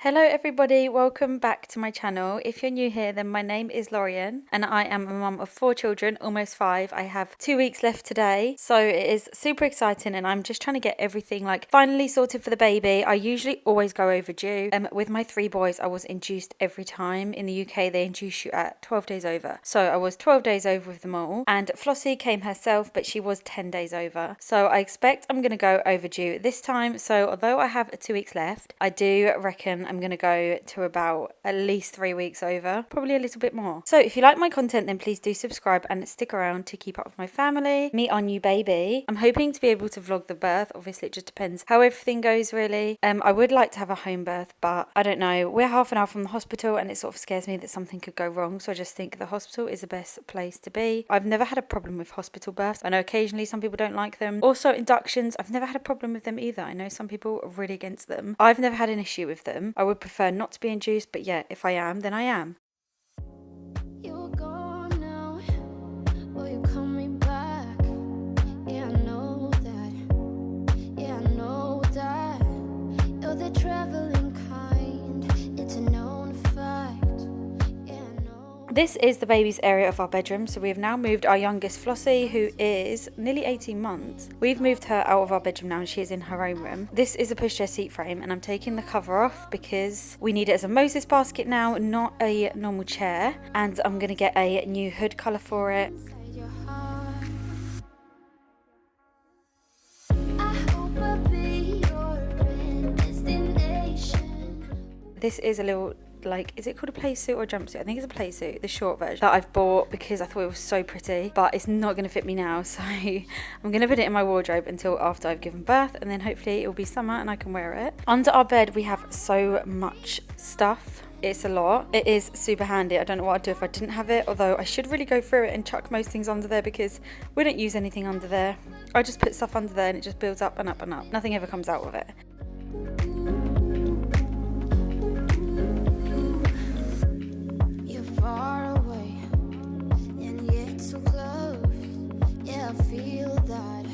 Hello everybody, welcome back to my channel. If you're new here, then my name is Lorian and I am a mum of 4 children, almost 5. I have 2 weeks left today, so it is super exciting and I'm just trying to get everything like finally sorted for the baby. I usually always go overdue. With my 3 boys, I was induced every time. In the UK, they induce you at 12 days over. So I was 12 days over with them all, and Flossie came herself, but she was 10 days over. So I expect I'm going to go overdue this time. So although I have 2 weeks left, I do reckon I'm going to go to about at least 3 weeks over, probably a little bit more. So if you like my content, then please do subscribe and stick around to keep up with my family, meet our new baby. I'm hoping to be able to vlog the birth. Obviously it just depends how everything goes really. I would like to have a home birth, but I don't know. We're half an hour from the hospital and it sort of scares me that something could go wrong. So I just think the hospital is the best place to be. I've never had a problem with hospital births. I know occasionally some people don't like them. Also inductions, I've never had a problem with them either. I know some people are really against them. I've never had an issue with them. I would prefer not to be induced, but yeah, if I am, then I am. You're gone now, will you coming back? Yeah, I know that. Yeah, I know that. You're the traveling kind. It's a known fact. Yeah, I know. This is the baby's area of our bedroom. So we have now moved our youngest Flossie, who is nearly 18 months. We've moved her out of our bedroom now and she is in her own room. This is a pushchair seat frame and I'm taking the cover off because we need it as a Moses basket now, not a normal chair. And I'm going to get a new hood colour for it. Inside your heart. I hope I'll be your destination. This is a little, like, is it called a play suit or a jumpsuit? I think it's a play suit, the short version that I've bought because I thought it was so pretty, but it's not going to fit me now, so I'm going to put it in my wardrobe until after I've given birth, and then hopefully it will be summer and I can wear it. Under our bed we have so much stuff. It's a lot. It is super handy. I don't know what I'd do if I didn't have it, although I should really go through it and chuck most things under there because we don't use anything under there. I just put stuff under there and it just builds up and up and up. Nothing ever comes out of it. You're far away, and yet so close. Yeah, I feel that.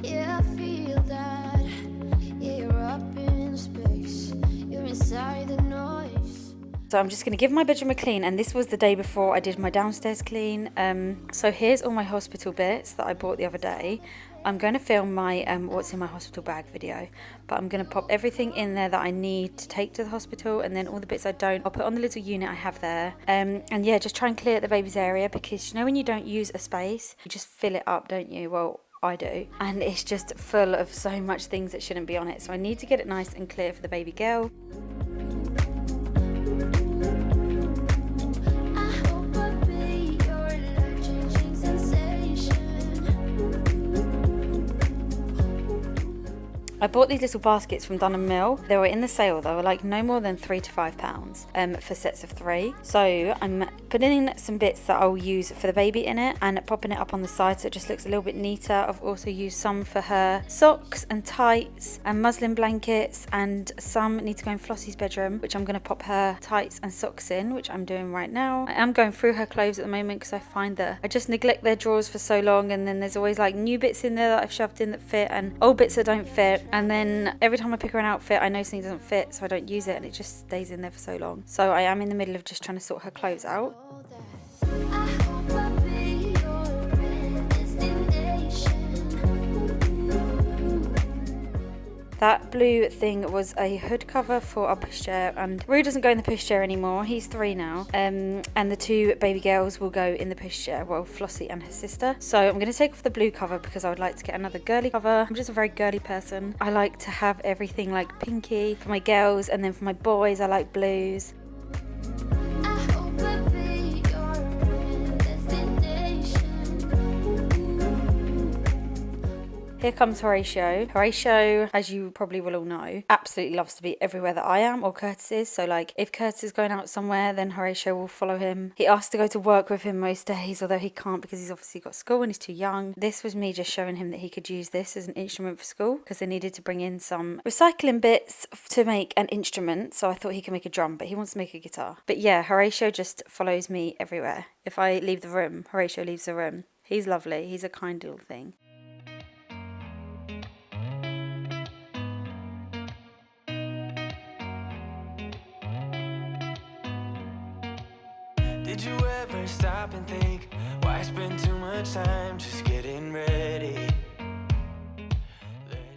Yeah, I feel that. Yeah, you're up in space. You're inside the noise. So I'm just going to give my bedroom a clean, and this was the day before I did my downstairs clean. So here's all my hospital bits that I bought the other day. I'm going to film my what's in my hospital bag video, but I'm going to pop everything in there that I need to take to the hospital, and then all the bits I don't, I'll put on the little unit I have there. And yeah, just try and clear the baby's area, because you know when you don't use a space, you just fill it up, don't you? Well, I do, and it's just full of so much things that shouldn't be on it, so I need to get it nice and clear for the baby girl. I hope I'll be your life-changing sensation. I bought these little baskets from Dunham Mill. They were in the sale. They were like no more than £3 to £5 for sets of 3. So I'm putting in some bits that I'll use for the baby in it and popping it up on the side so it just looks a little bit neater. I've also used some for her socks and tights and muslin blankets, and some need to go in Flossie's bedroom, which I'm going to pop her tights and socks in, which I'm doing right now. I am going through her clothes at the moment because I find that I just neglect their drawers for so long, and then there's always like new bits in there that I've shoved in that fit and old bits that don't fit. And then every time I pick her an outfit, I know something doesn't fit, so I don't use it and it just stays in there for so long. So I am in the middle of just trying to sort her clothes out. I hope I'll be your destination. That blue thing was a hood cover for our pushchair, and Rue doesn't go in the pushchair anymore. He's 3 now, and the 2 baby girls will go in the pushchair, well, Flossie and her sister. So I'm going to take off the blue cover because I would like to get another girly cover. I'm just a very girly person. I like to have everything like pinky for my girls, and then for my boys I like blues. I hope I'll be your destination. Here comes Horatio. Horatio, as you probably will all know, absolutely loves to be everywhere that I am or Curtis is. So like if Curtis is going out somewhere, then Horatio will follow him. He asks to go to work with him most days, although he can't because he's obviously got school and he's too young. This was me just showing him that he could use this as an instrument for school because they needed to bring in some recycling bits to make an instrument. So I thought he could make a drum, but he wants to make a guitar. But yeah, Horatio just follows me everywhere. If I leave the room, Horatio leaves the room. He's lovely. He's a kind little thing. Did you ever stop and think, why spend too much time just getting ready?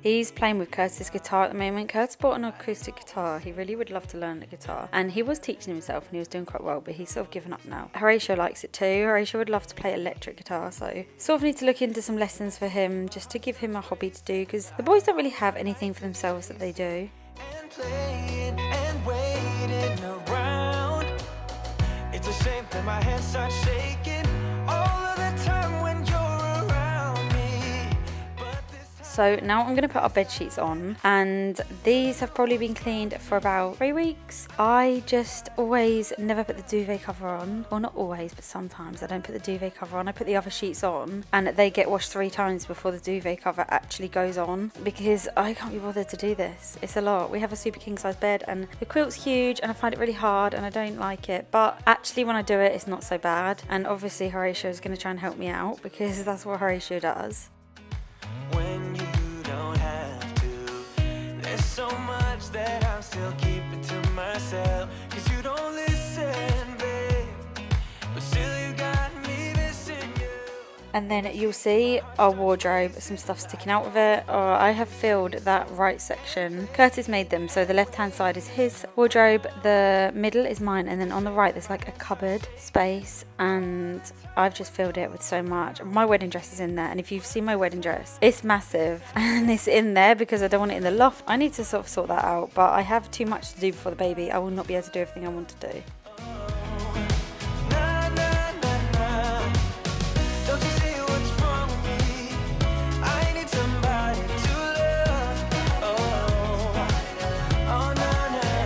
He's playing with Curtis' guitar at the moment. Curtis bought an acoustic guitar. He really would love to learn the guitar. And he was teaching himself and he was doing quite well, but he's sort of given up now. Horatio likes it too. Horatio would love to play electric guitar, so sort of need to look into some lessons for him just to give him a hobby to do, because the boys don't really have anything for themselves that they do. And playing and waiting around. It's a shame that my hands start shaking all of the time when you're around me. But this So now I'm going to put our bed sheets on, and these have probably been cleaned for about 3 weeks. I just always never put the duvet cover on. Well, not always, but sometimes I don't put the duvet cover on. I put the other sheets on and they get washed 3 times before the duvet cover actually goes on, because I can't be bothered to do this. It's a lot. We have a super king size bed and the quilt's huge and I find it really hard and I don't like it, but actually when I do it, it's not so bad. And obviously Horatio is going to try and help me out because that's what Horatio does. when you don't have to. There's so much that I'm still keeping to myself, 'cause you don't listen, babe. But still you got me missing you. And then you'll see our wardrobe, some stuff sticking out of it. I have filled that right section. Curtis made them, so the left hand side is his wardrobe, the middle is mine, and then on the right there's like a cupboard space, and I've just filled it with so much. My wedding dress is in there, and if you've seen my wedding dress, it's massive and it's in there because I don't want it in the loft. I need to sort of sort that out, but I have too much to do before the baby. I will not be able to do everything I want to do. Nah, nah, nah, nah. Don't you see what's wrong with me? I need somebody to love. Oh, oh, nah, nah.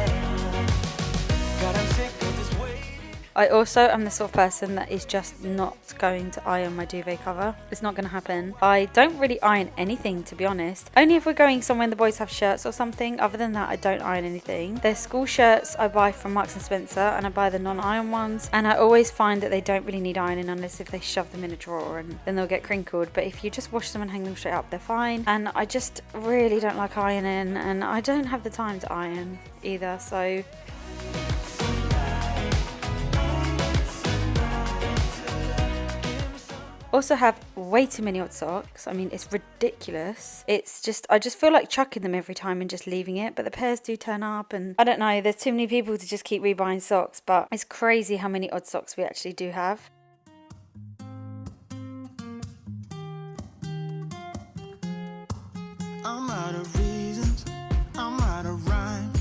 God, I'm sick of this waiting. I also am the sort of person that is just not going to iron my duvet cover. It's not going to happen. I don't really iron anything, to be honest. Only if we're going somewhere and the boys have shirts or something. Other than that, I don't iron anything. Their school shirts I buy from Marks and Spencer, and I buy the non-iron ones. And I always find that they don't really need ironing unless if they shove them in a drawer, and then they'll get crinkled. But if you just wash them and hang them straight up, they're fine. And I just really don't like ironing, and I don't have the time to iron either. So also have way too many odd socks. I mean, it's ridiculous. It's just, I just feel like chucking them every time and just leaving it, but the pairs do turn up, and I don't know, there's too many people to just keep rebuying socks, but it's crazy how many odd socks we actually do have. I'm out of reasons, I'm out of rhyme,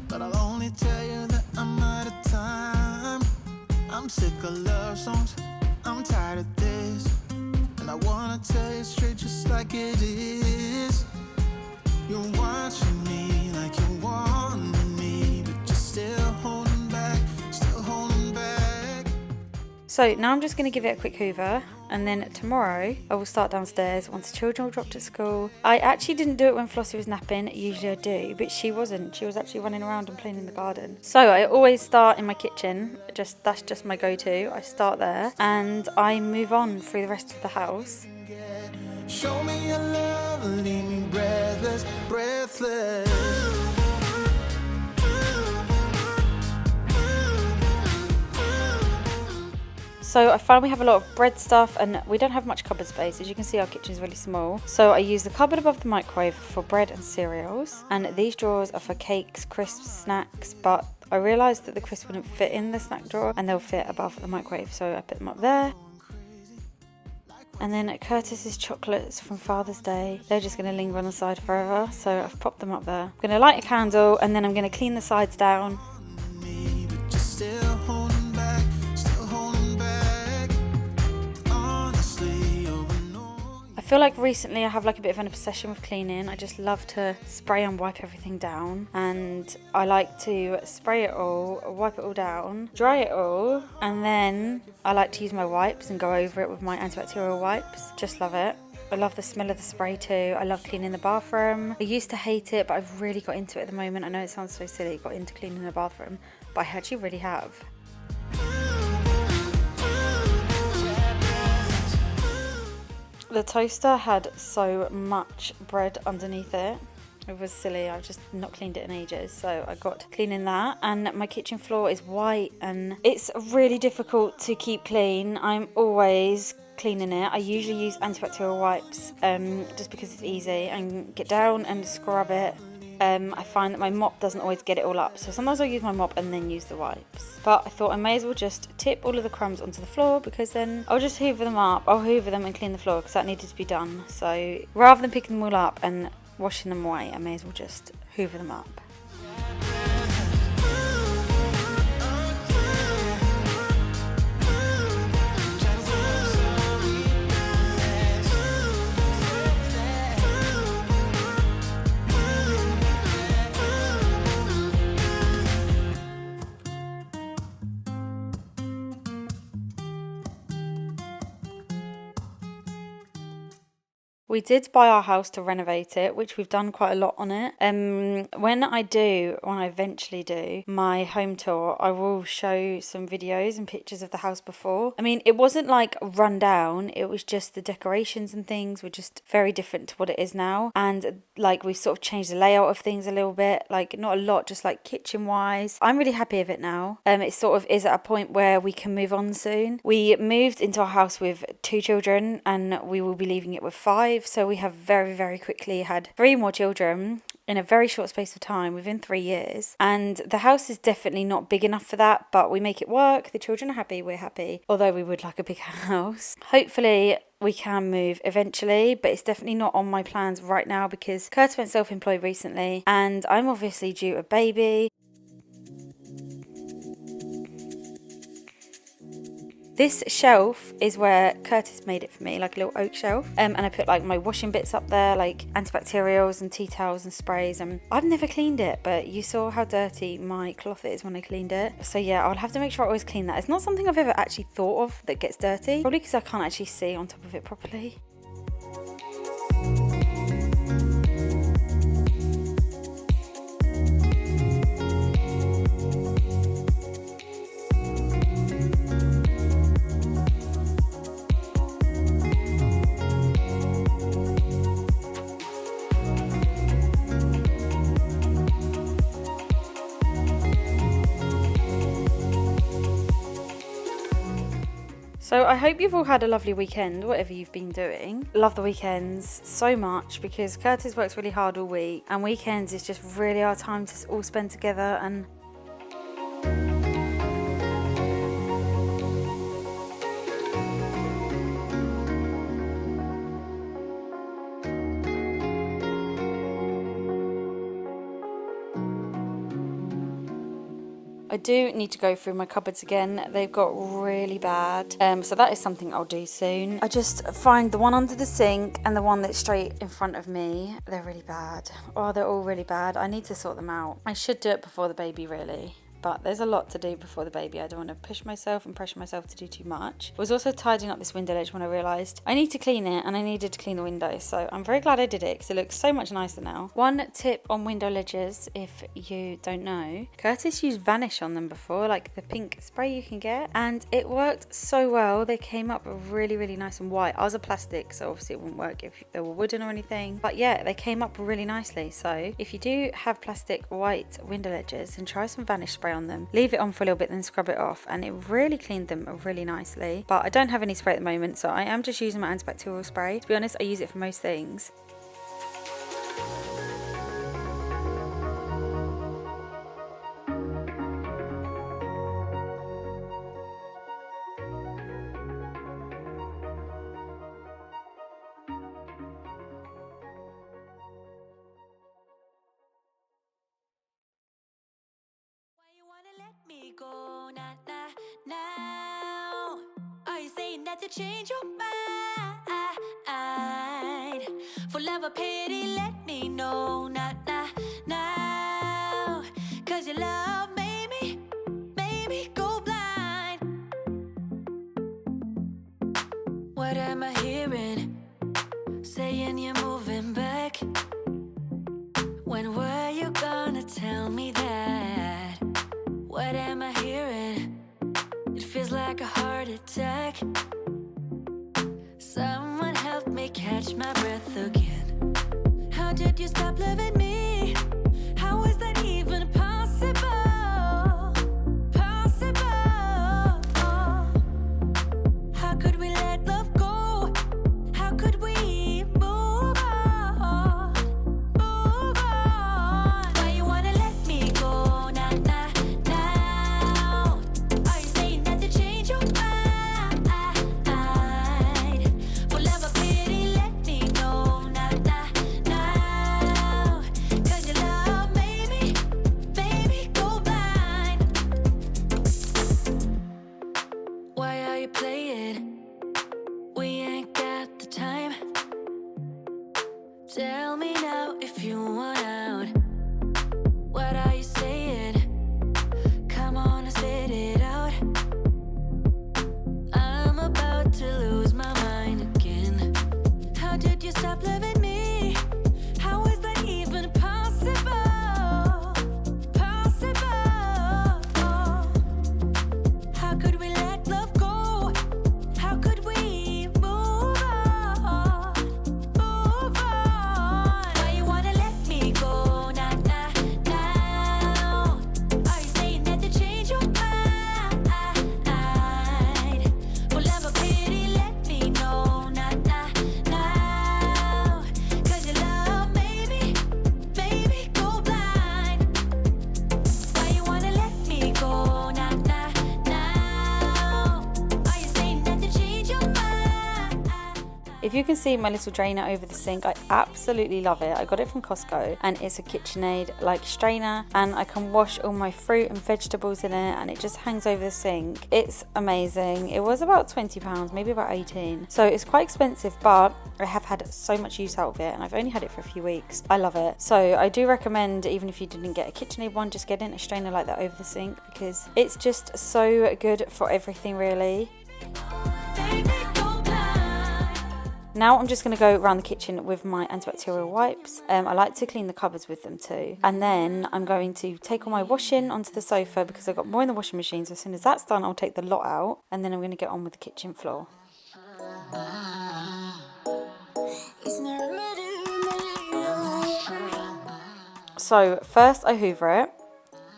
but I'll only tell you that I'm out of time. I'm sick of love songs, I'm tired of this, and I wanna tell you straight just like it is. You're watching me like you want me, but you're still holding back, still holding back. So now I'm just going to give it a quick hoover, and then tomorrow I will start downstairs once the children are dropped at school. I actually didn't do it when Flossie was napping. Usually I do, but she wasn't. She was actually running around and playing in the garden. So I always start in my kitchen. That's just my go-to. I start there and I move on through the rest of the house. Show me your love, leave me breathless, breathless. So I find we have a lot of bread stuff and we don't have much cupboard space. As you can see, our kitchen is really small. So I use the cupboard above the microwave for bread and cereals. And these drawers are for cakes, crisps, snacks. But I realised that the crisps wouldn't fit in the snack drawer and they'll fit above the microwave. So I put them up there. And then Curtis's chocolates from Father's Day. They're just going to linger on the side forever. So I've popped them up there. I'm going to light a candle and then I'm going to clean the sides down. I feel like recently I have like a bit of an obsession with cleaning. I just love to spray and wipe everything down, and I like to spray it all, wipe it all down, dry it all, and then I like to use my wipes and go over it with my antibacterial wipes. Just love it. I love the smell of the spray too. I love cleaning the bathroom. I used to hate it, but I've really got into it at the moment. I know it sounds so silly, got into cleaning the bathroom, but I actually really have. The toaster had so much bread underneath it. It was silly, I've just not cleaned it in ages, so I got cleaning that. And my kitchen floor is white and it's really difficult to keep clean. I'm always cleaning it. I usually use antibacterial wipes just because it's easy, and get down and scrub it. I find that my mop doesn't always get it all up, so sometimes I'll use my mop and then use the wipes. But I thought I may as well just tip all of the crumbs onto the floor, because then I'll just hoover them up. I'll hoover them and clean the floor because that needed to be done. So rather than picking them all up and washing them away, I may as well just hoover them up. We did buy our house to renovate it, which we've done quite a lot on it. When I eventually do my home tour, I will show some videos and pictures of the house before. I mean, it wasn't like run down, it was just the decorations and things were just very different to what it is now. And like we sort of changed the layout of things a little bit, like not a lot, just like kitchen wise. I'm really happy with it now. It sort of is at a point where we can move on soon. We moved into our house with 2 children and we will be leaving it with 5. So we have very, very quickly had 3 more children in a very short space of time, within 3 years. And the house is definitely not big enough for that, but we make it work. The children are happy, we're happy, although we would like a bigger house. Hopefully we can move eventually, but it's definitely not on my plans right now because Curtis went self-employed recently and I'm obviously due a baby. This shelf is where Curtis made it for me, like a little oak shelf. And I put like my washing bits up there, like antibacterials and tea towels and sprays. And I've never cleaned it, but you saw how dirty my cloth is when I cleaned it. So yeah, I'll have to make sure I always clean that. It's not something I've ever actually thought of that gets dirty, probably because I can't actually see on top of it properly. So I hope you've all had a lovely weekend, whatever you've been doing. Love the weekends so much because Curtis works really hard all week and weekends is just really our time to all spend together. And I do need to go through my cupboards again. They've got really bad. So that is something I'll do soon. I just find the one under the sink and the one that's straight in front of me, they're really bad. Oh, they're all really bad. I need to sort them out. I should do it before the baby, really. But there's a lot to do before the baby. I don't want to push myself and pressure myself to do too much. I was also tidying up this window ledge when I realised I need to clean it and I needed to clean the window. So I'm very glad I did it because it looks so much nicer now. One tip on window ledges, if you don't know, Curtis used Vanish on them before, like the pink spray you can get. And it worked so well. They came up really, really nice and white. Ours are plastic, so obviously it wouldn't work if they were wooden or anything. But yeah, they came up really nicely. So if you do have plastic white window ledges, then try some Vanish spray on them, leave it on for a little bit, then scrub it off, and it really cleaned them really nicely. But I don't have any spray at the moment, so I am just using my antibacterial spray. To be honest, I use it for most things. Me go now. Are you saying that to change your mind? For love or pity, let me know now. Cause your love made me go blind. What am I hearing? Saying you're moving back. When were you gonna tell me that? What am I hearing? It feels like a heart attack. Someone help me catch my breath again. How did you stop loving me? me? How is that even possible? Possible. How could we let love go? How could we move on? Move on. Why you wanna let me go? Nah, nah, now. Are you saying that to change your mind? For love or pity, let me know. Nah, nah, now. 'Cause your love made me, baby, go blind. Why are you playing? We ain't got the time. Tell me now if you want out. What are you saying? Come on and spit it out. I'm about to lose my mind again. How did you stop loving me? How is that even possible? Possible. How could we let love go? How could we move on? Move on. Why you wanna let me go? Nah, nah, now. Are you saying that to change your mind? For love or pity, let me know. Nah, nah, now. 'Cause your love made me, baby, go blind. Why you wanna let me go? Nah, nah, now. Are you saying that to change your mind? If you can see my little drainer over the sink, I absolutely love it. I got it from Costco and it's a KitchenAid like strainer, and I can wash all my fruit and vegetables in it, and it just hangs over the sink. It's amazing. It was about £20, maybe about 18. So it's quite expensive, but I have had so much use out of it and I've only had it for a few weeks. I love it. So I do recommend, even if you didn't get a KitchenAid one, just getting a strainer like that over the sink, because it's just so good for everything really. Baby, go blind. Now I'm just going to go around the kitchen with my antibacterial wipes. I like to clean the cupboards with them too. And then I'm going to take all my washing onto the sofa because I've got more in the washing machine. So as soon as that's done, I'll take the lot out. And then I'm going to get on with the kitchen floor. So first I hoover it.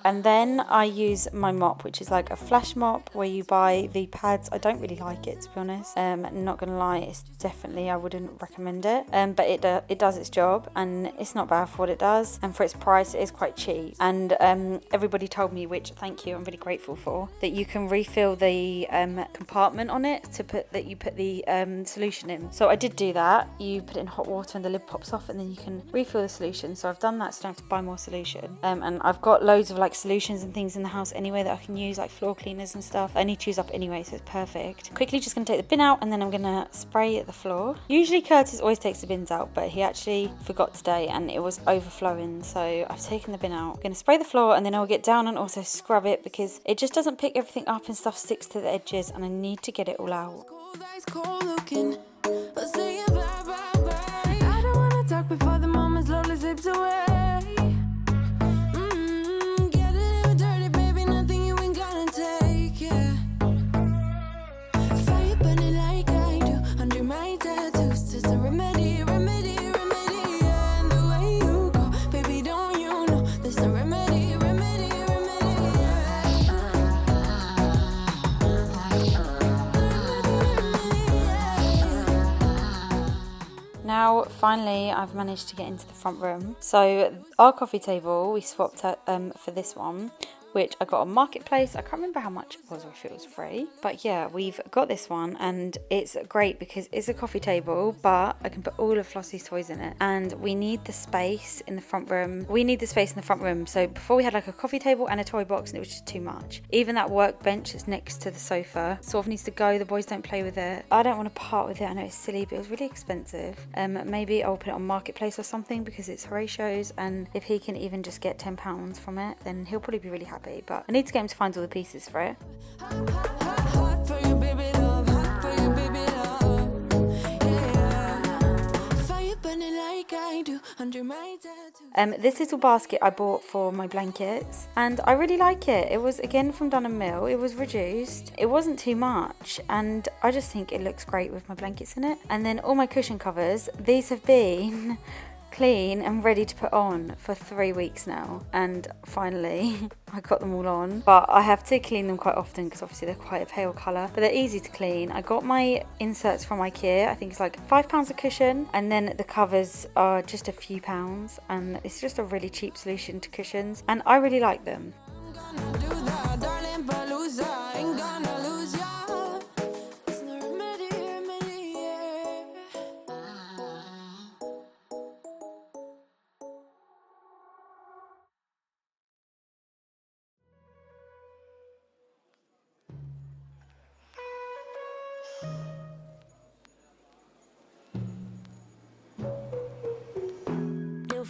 And then I use my mop, which is like a flash mop where you buy the pads. I don't really like it, to be honest. Not gonna lie, it's definitely, I wouldn't recommend it. But it does its job, and it's not bad for what it does. And for its price, it is quite cheap. And everybody told me, which thank you, I'm really grateful for, that you can refill the compartment on it to put the solution in. So I did do that. You put it in hot water and the lid pops off, and then you can refill the solution. So I've done that, so I don't have to buy more solution. And I've got loads of like solutions and things in the house anyway that I can use, like floor cleaners and stuff. I need to use up anyway, so it's perfect. Quickly just gonna take the bin out, and then I'm gonna spray the floor. Usually Curtis always takes the bins out, but he actually forgot today and it was overflowing, so I've taken the bin out. I'm gonna spray the floor, and then I'll get down and also scrub it because it just doesn't pick everything up and stuff sticks to the edges, and I need to get it all out. Cold looking, but saying bye, bye, bye. I don't wanna talk before the moment slowly slips away. Get a little dirty, baby, nothing you ain't gonna take, yeah. Fire burning like I do under my tattoos. It's a remedy, remedy, remedy, yeah. And the way you go, baby, don't you know there's a remedy, remedy, remedy, yeah. Now, finally, I've managed to get into the front room. So our coffee table, we swapped for this one, which I got on Marketplace. I can't remember how much it was or if it was free. But yeah, we've got this one, and it's great because it's a coffee table, but I can put all of Flossie's toys in it. And we need the space in the front room. So before we had like a coffee table and a toy box, and it was just too much. Even that workbench that's next to the sofa sort of needs to go. The boys don't play with it. I don't want to part with it. I know it's silly, but it was really expensive. Maybe I'll put it on Marketplace or something because it's Horatio's, and if he can even just get £10 from it, then he'll probably be really happy. But I need to get him to find all the pieces for it. Hot for you, baby love. Hot for you, baby love. Yeah. Fire burning like I do under my tattoo. This little basket I bought for my blankets, and I really like it. It was again from Dunham Mill. It was reduced. It wasn't too much, and I just think it looks great with my blankets in it. And then all my cushion covers, these have been clean and ready to put on for 3 weeks now, and finally I got them all on. But I have to clean them quite often because obviously they're quite a pale colour, but they're easy to clean. I got my inserts from IKEA. I think it's like £5 a cushion, and then the covers are just a few pounds, and it's just a really cheap solution to cushions, and I really like them.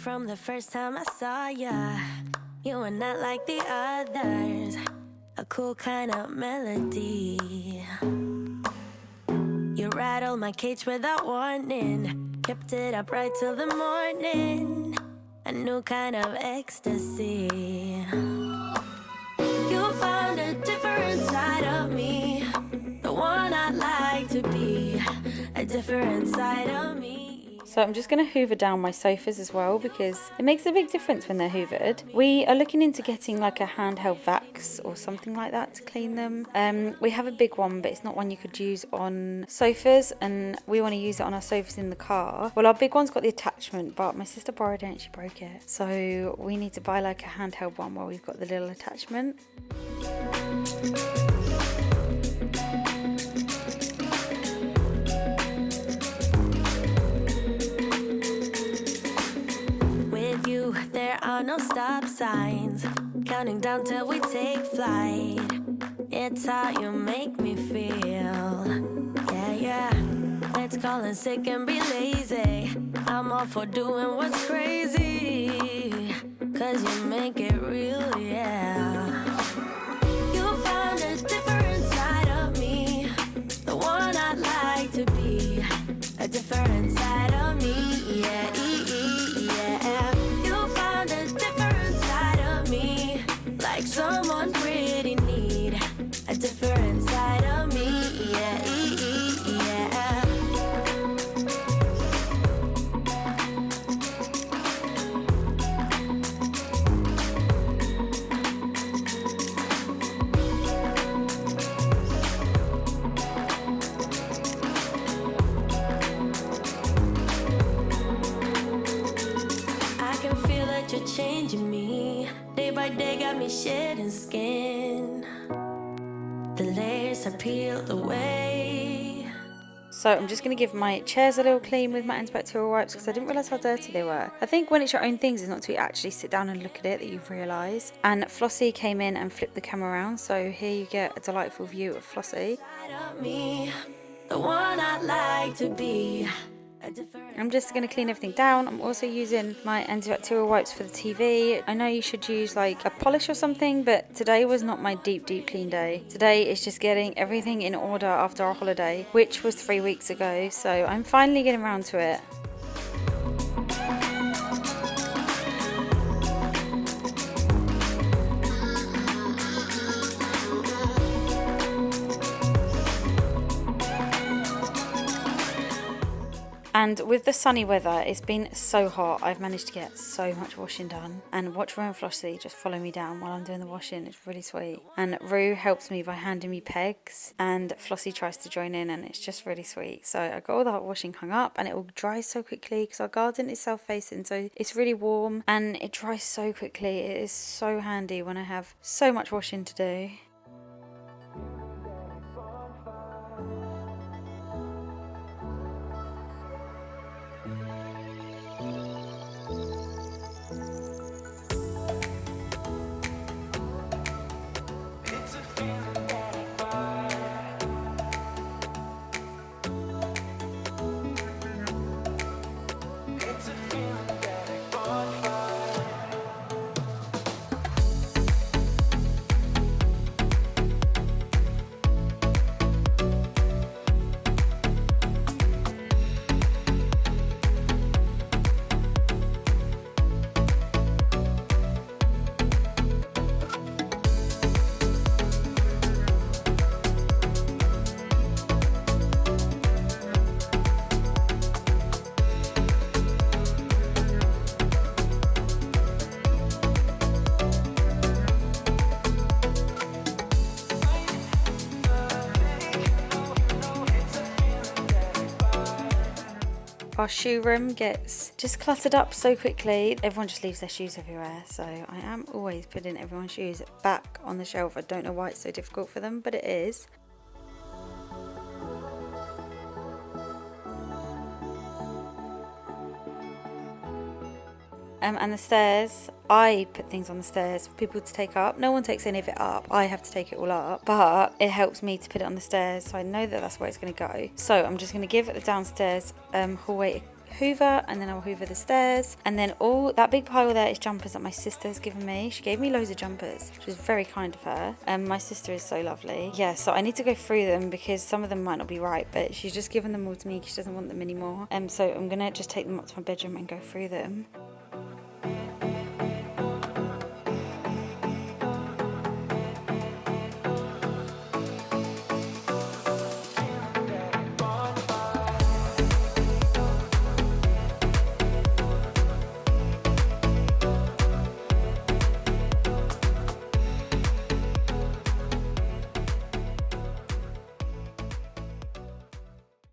From the first time I saw ya, you were not like the others, a cool kind of melody. You rattled my cage without warning, kept it up right till the morning, a new kind of ecstasy. You found a different side of me, the one I'd like to be, a different side of me. So I'm just going to hoover down my sofas as well, because it makes a big difference when they're hoovered. We are looking into getting like a handheld vax or something like that to clean them. We have a big one, but it's not one you could use on sofas, and we want to use it on our sofas in the car. Well, our big one's got the attachment, but my sister borrowed it and she broke it. So we need to buy like a handheld one where we've got the little attachment. There are no stop signs, counting down till we take flight. It's how you make me feel. Yeah, yeah. Let's call in sick and be lazy. I'm all for doing what's crazy, 'cause you make it real, yeah. You found a different side of me, the one I'd like to be, a different side of me, yeah, yeah. Like someone pretty need a different side of me, yeah, yeah. I can feel that you're changing me. Day by day got me shedding skin. The layers are peeled away. So I'm just going to give my chairs a little clean with my antibacterial wipes, because I didn't realise how dirty they were. I think when it's your own things, it's not to actually sit down and look at it that you realise. And Flossie came in and flipped the camera around, so here you get a delightful view of Flossie. Me, the one I'd like to be. I'm just going to clean everything down. I'm also using my antibacterial wipes for the TV. I know you should use like a polish or something, but today was not my deep clean day. Today is just getting everything in order after our holiday, which was 3 weeks ago. So I'm finally getting around to it. And with the sunny weather, it's been so hot. I've managed to get so much washing done. And watch Rue and Flossie just follow me down while I'm doing the washing. It's really sweet. And Rue helps me by handing me pegs, and Flossie tries to join in, and it's just really sweet. So I got all the hot washing hung up, and it will dry so quickly because our garden is self-facing, so it's really warm and it dries so quickly. It is so handy when I have so much washing to do. our shoe room gets just cluttered up so quickly. Everyone just leaves their shoes everywhere, so I am always putting everyone's shoes back on the shelf. I don't know why it's so difficult for them, but it is. And the stairs, I put things on the stairs for people to take up. No one takes any of it up. I have to take it all up, but it helps me to put it on the stairs, so I know that that's where it's going to go. So I'm just going to give the downstairs hallway a hoover, and then I'll hoover the stairs. And then all that big pile there is jumpers that my sister's given me. She gave me loads of jumpers, which was very kind of her. My sister is so lovely. Yeah, so I need to go through them because some of them might not be right, but she's just given them all to me because she doesn't want them anymore. So I'm going to just take them up to my bedroom and go through them.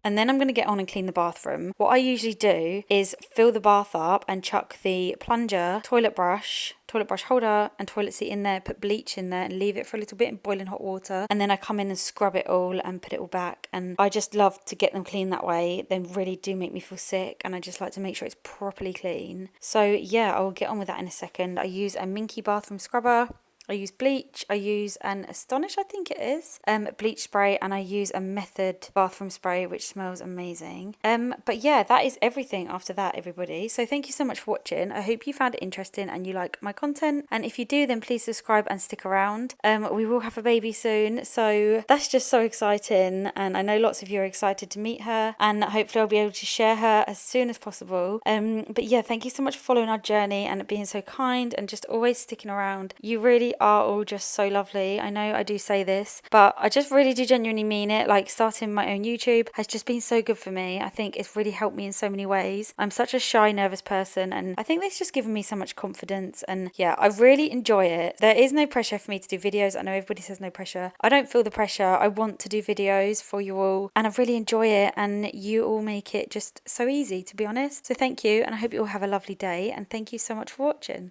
And then I'm going to get on and clean the bathroom. What I usually do is fill the bath up and chuck the plunger, toilet brush holder and toilet seat in there, put bleach in there and leave it for a little bit in boiling hot water. And then I come in and scrub it all and put it all back. And I just love to get them clean that way. They really do make me feel sick, and I just like to make sure it's properly clean. So yeah, I'll get on with that in a second. I use a Minky bathroom scrubber. I use bleach, I use an Astonish, I think it is, bleach spray, and I use a Method bathroom spray, which smells amazing. But yeah, that is everything after that, everybody. So thank you so much for watching. I hope you found it interesting and you like my content. And if you do, then please subscribe and stick around. We will have a baby soon, so that's just so exciting. And I know lots of you are excited to meet her, and hopefully I'll be able to share her as soon as possible. But yeah, thank you so much for following our journey and being so kind and just always sticking around. You really are all just so lovely. I know I do say this, but I just really do genuinely mean it. Like, starting my own YouTube has just been so good for me. I think it's really helped me in so many ways. I'm such a shy, nervous person, and I think it's just given me so much confidence. And yeah, I really enjoy it. There is no pressure for me to do videos. I know everybody says no pressure. I don't feel the pressure. I want to do videos for you all, and I really enjoy it, and you all make it just so easy, to be honest. So thank you, and I hope you all have a lovely day, and thank you so much for watching.